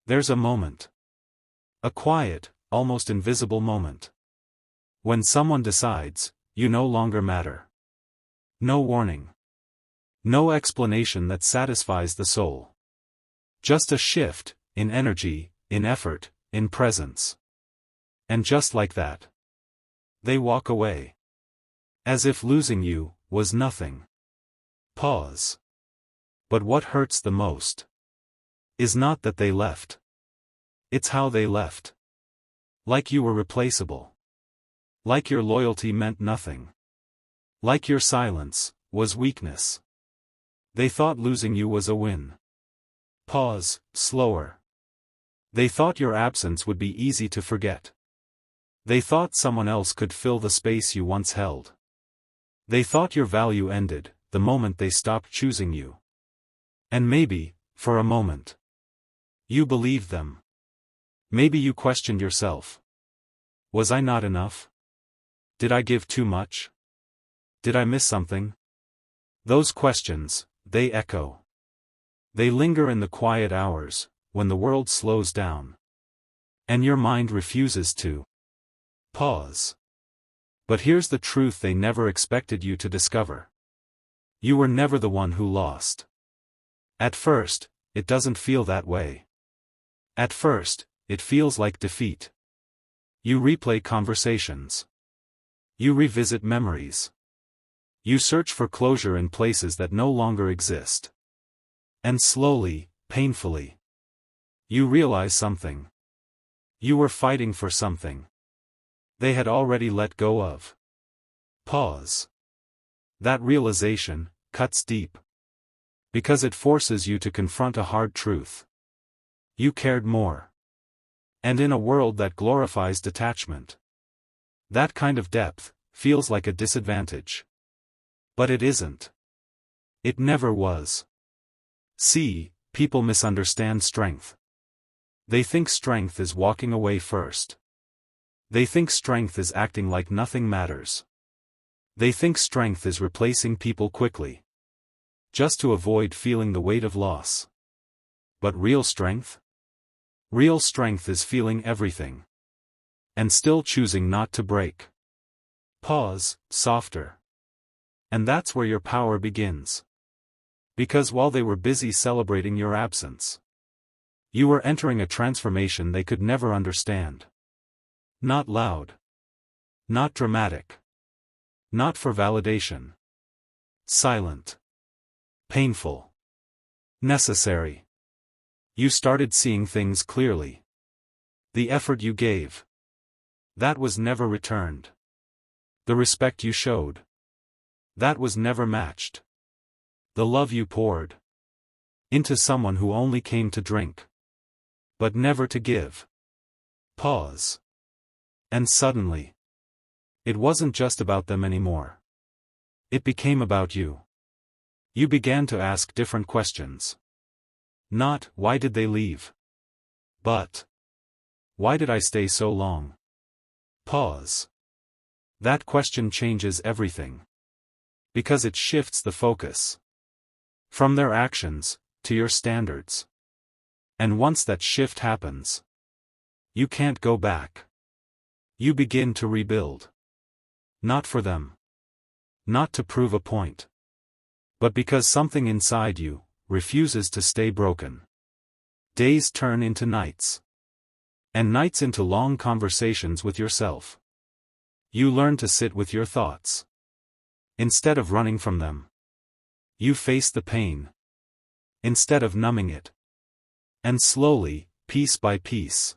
There's a moment. A quiet, almost invisible moment. When someone decides, you no longer matter. No warning. No explanation that satisfies the soul. Just a shift, in energy, in effort, in presence. And just like that, they walk away. As if losing you was nothing. Pause. But what hurts the most is not that they left. It's how they left. Like you were replaceable. Like your loyalty meant nothing. Like your silence was weakness. They thought losing you was a win. Pause, slower. They thought your absence would be easy to forget. They thought someone else could fill the space you once held. They thought your value ended the moment they stopped choosing you. And maybe, for a moment, you believed them. Maybe you questioned yourself. Was I not enough? Did I give too much? Did I miss something? Those questions, they echo. They linger in the quiet hours, when the world slows down. And your mind refuses to pause. But here's the truth they never expected you to discover. You were never the one who lost. At first, it doesn't feel that way. At first, it feels like defeat. You replay conversations. You revisit memories. You search for closure in places that no longer exist. And slowly, painfully, you realize something. You were fighting for something they had already let go of. Pause. That realization cuts deep. Because it forces you to confront a hard truth. You cared more. And in a world that glorifies detachment, that kind of depth feels like a disadvantage. But it isn't. It never was. See, people misunderstand strength. They think strength is walking away first. They think strength is acting like nothing matters. They think strength is replacing people quickly, just to avoid feeling the weight of loss. But real strength? Real strength is feeling everything. And still choosing not to break. Pause, softer. And that's where your power begins. Because while they were busy celebrating your absence, you were entering a transformation they could never understand. Not loud. Not dramatic. Not for validation. Silent. Painful. Necessary. You started seeing things clearly. The effort you gave, that was never returned. The respect you showed, that was never matched. The love you poured into someone who only came to drink, but never to give. Pause. And suddenly, it wasn't just about them anymore. It became about you. You began to ask different questions. Not, why did they leave? But, why did I stay so long? Pause. That question changes everything. Because it shifts the focus. From their actions, to your standards. And once that shift happens, you can't go back. You begin to rebuild. Not for them. Not to prove a point. But because something inside you refuses to stay broken. Days turn into nights. And nights into long conversations with yourself. You learn to sit with your thoughts. Instead of running from them. You face the pain. Instead of numbing it. And slowly, piece by piece,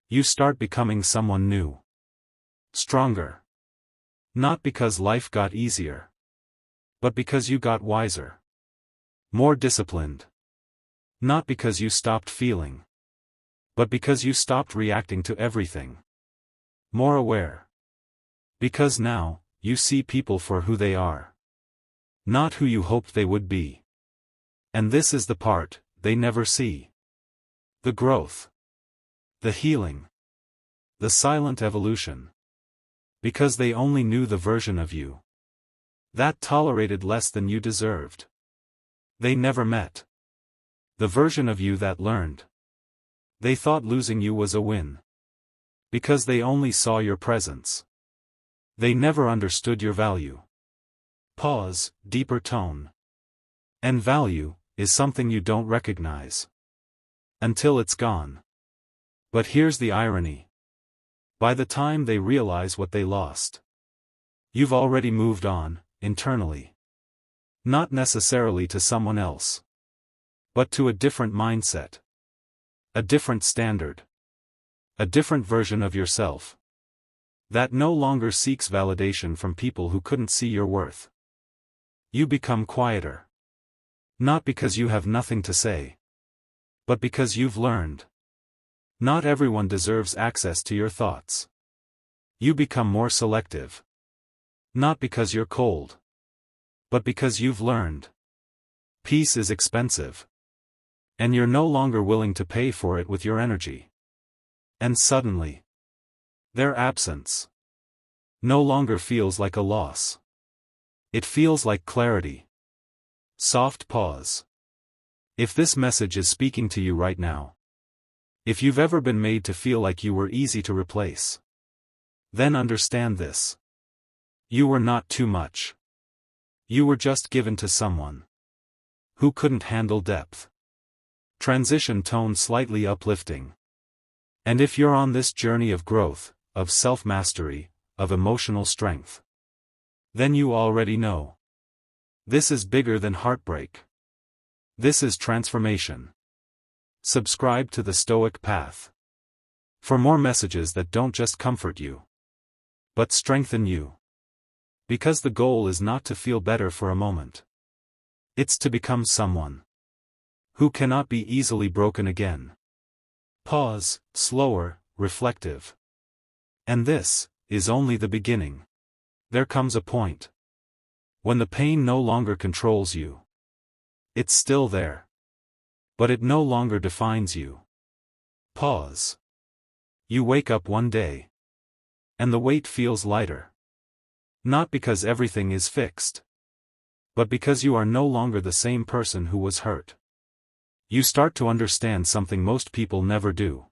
you start becoming someone new. Stronger. Not because life got easier. But because you got wiser. More disciplined. Not because you stopped feeling. But because you stopped reacting to everything. More aware. Because now, you see people for who they are. Not who you hoped they would be. And this is the part they never see. The growth. The healing. The silent evolution. Because they only knew the version of you that tolerated less than you deserved. They never met the version of you that learned They thought losing you was a win. Because they only saw your presence. They never understood your value. Pause, deeper tone. And value is something you don't recognize until it's gone. But here's the irony. By the time they realize what they lost, you've already moved on, internally. Not necessarily to someone else, but to a different mindset. A different standard. A different version of yourself. That no longer seeks validation from people who couldn't see your worth. You become quieter. Not because you have nothing to say, but because you've learned. Not everyone deserves access to your thoughts. You become more selective. Not because you're cold, but because you've learned. Peace is expensive. And you're no longer willing to pay for it with your energy. And suddenly, their absence no longer feels like a loss. It feels like clarity. Soft pause. If this message is speaking to you right now, if you've ever been made to feel like you were easy to replace, then understand this. You were not too much. You were just given to someone who couldn't handle depth. Transition tone slightly uplifting. And if you're on this journey of growth, of self-mastery, of emotional strength, then you already know. This is bigger than heartbreak. This is transformation. Subscribe to the Stoic Path for more messages that don't just comfort you, but strengthen you. Because the goal is not to feel better for a moment. It's to become someone who cannot be easily broken again. Pause, slower, reflective. And this is only the beginning. There comes a point when the pain no longer controls you. It's still there, but it no longer defines you. Pause. You wake up one day, and the weight feels lighter. Not because everything is fixed, but because you are no longer the same person who was hurt. You start to understand something most people never do.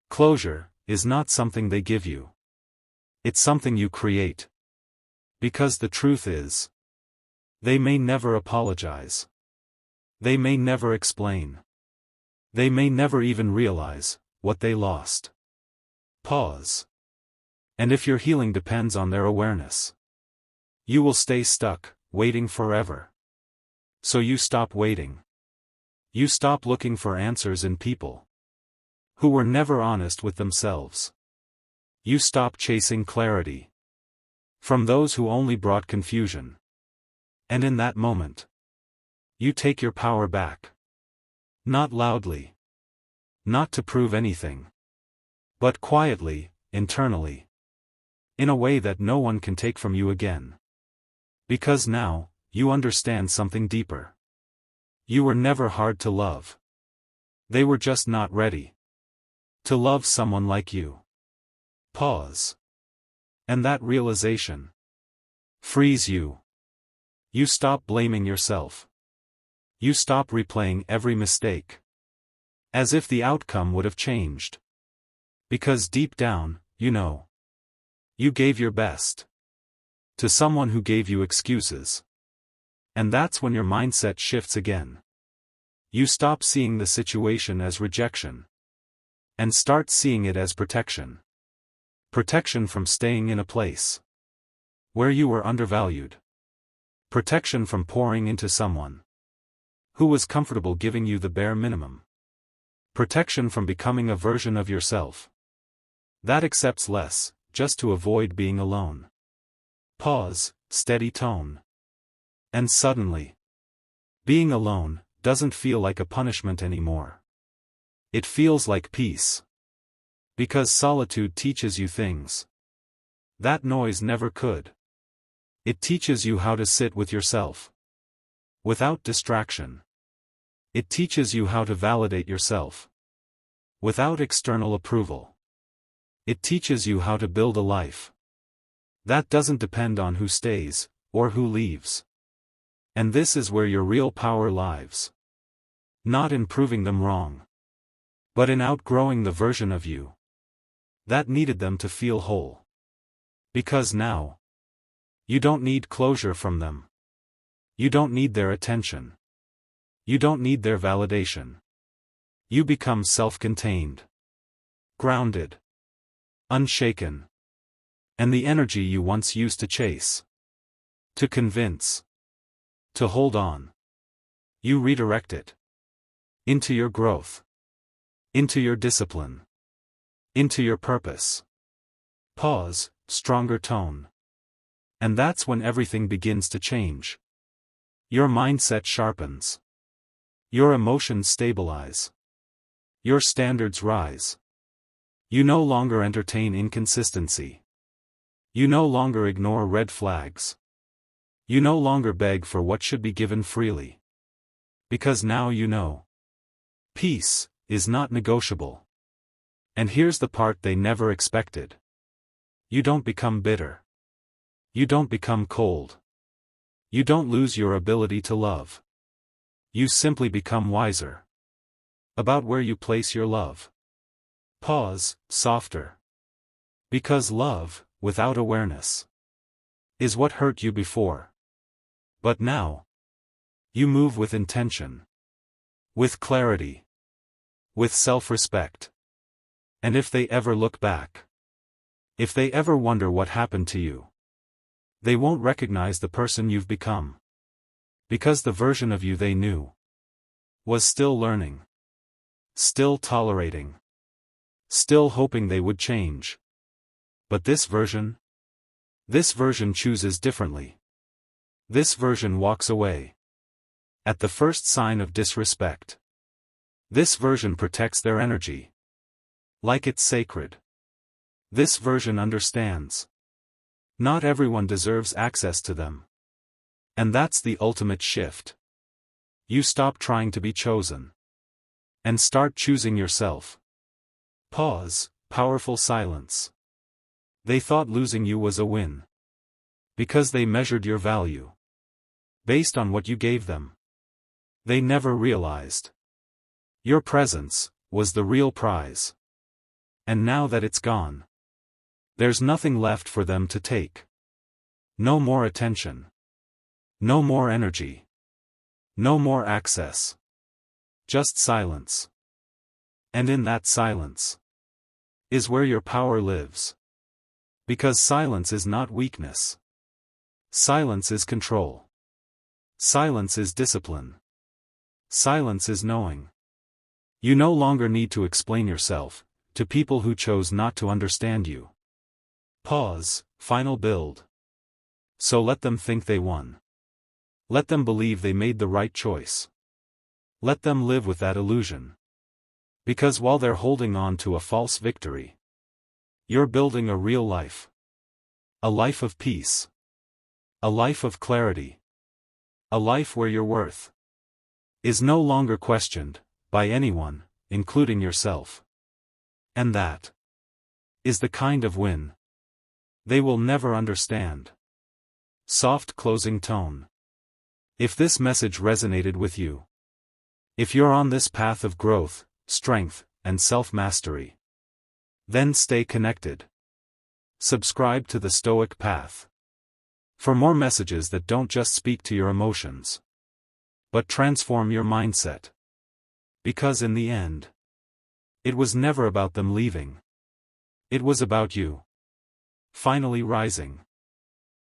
Closure is not something they give you. It's something you create. Because the truth is, they may never apologize. They may never explain. They may never even realize what they lost. Pause. And if your healing depends on their awareness, you will stay stuck, waiting forever. So you stop waiting. You stop looking for answers in people who were never honest with themselves. You stop chasing clarity from those who only brought confusion. And in that moment, you take your power back. Not loudly. Not to prove anything. But quietly, internally. In a way that no one can take from you again. Because now, you understand something deeper. You were never hard to love. They were just not ready to love someone like you. Pause. And that realization frees you. You stop blaming yourself. You stop replaying every mistake, as if the outcome would have changed. Because deep down, you know, you gave your best to someone who gave you excuses. And that's when your mindset shifts again. You stop seeing the situation as rejection and start seeing it as protection. Protection from staying in a place where you were undervalued. Protection from pouring into someone who was comfortable giving you the bare minimum. Protection from becoming a version of yourself that accepts less, just to avoid being alone. Pause, steady tone. And suddenly, being alone doesn't feel like a punishment anymore. It feels like peace. Because solitude teaches you things that noise never could. It teaches you how to sit with yourself without distraction. It teaches you how to validate yourself without external approval. It teaches you how to build a life that doesn't depend on who stays or who leaves. And this is where your real power lies. Not in proving them wrong, but in outgrowing the version of you that needed them to feel whole. Because now, you don't need closure from them. You don't need their attention. You don't need their validation. You become self-contained, grounded, unshaken. And the energy you once used to chase, to convince, to hold on, you redirect it into your growth, into your discipline, into your purpose. Pause, stronger tone. And that's when everything begins to change. Your mindset sharpens. Your emotions stabilize. Your standards rise. You no longer entertain inconsistency. You no longer ignore red flags. You no longer beg for what should be given freely. Because now you know. Peace is not negotiable. And here's the part they never expected. You don't become bitter. You don't become cold. You don't lose your ability to love. You simply become wiser about where you place your love. Pause, softer. Because love, without awareness, is what hurt you before. But now, you move with intention, with clarity, with self-respect. And if they ever look back, if they ever wonder what happened to you, they won't recognize the person you've become. Because the version of you they knew was still learning, still tolerating, still hoping they would change. But this version chooses differently. This version walks away at the first sign of disrespect. This version protects their energy like it's sacred. This version understands not everyone deserves access to them. And that's the ultimate shift. You stop trying to be chosen and start choosing yourself. Pause, powerful silence. They thought losing you was a win. Because they measured your value based on what you gave them. They never realized your presence was the real prize. And now that it's gone, there's nothing left for them to take. No more attention. No more energy. No more access. Just silence. And in that silence is where your power lives. Because silence is not weakness. Silence is control. Silence is discipline. Silence is knowing. You no longer need to explain yourself to people who chose not to understand you. Pause, final build. So let them think they won. Let them believe they made the right choice. Let them live with that illusion. Because while they're holding on to a false victory, you're building a real life. A life of peace. A life of clarity. A life where your worth is no longer questioned by anyone, including yourself. And that is the kind of win they will never understand. Soft closing tone. If this message resonated with you, if you're on this path of growth, strength, and self-mastery, then stay connected. Subscribe to the Stoic Path for more messages that don't just speak to your emotions, but transform your mindset. Because in the end, it was never about them leaving. It was about you finally rising.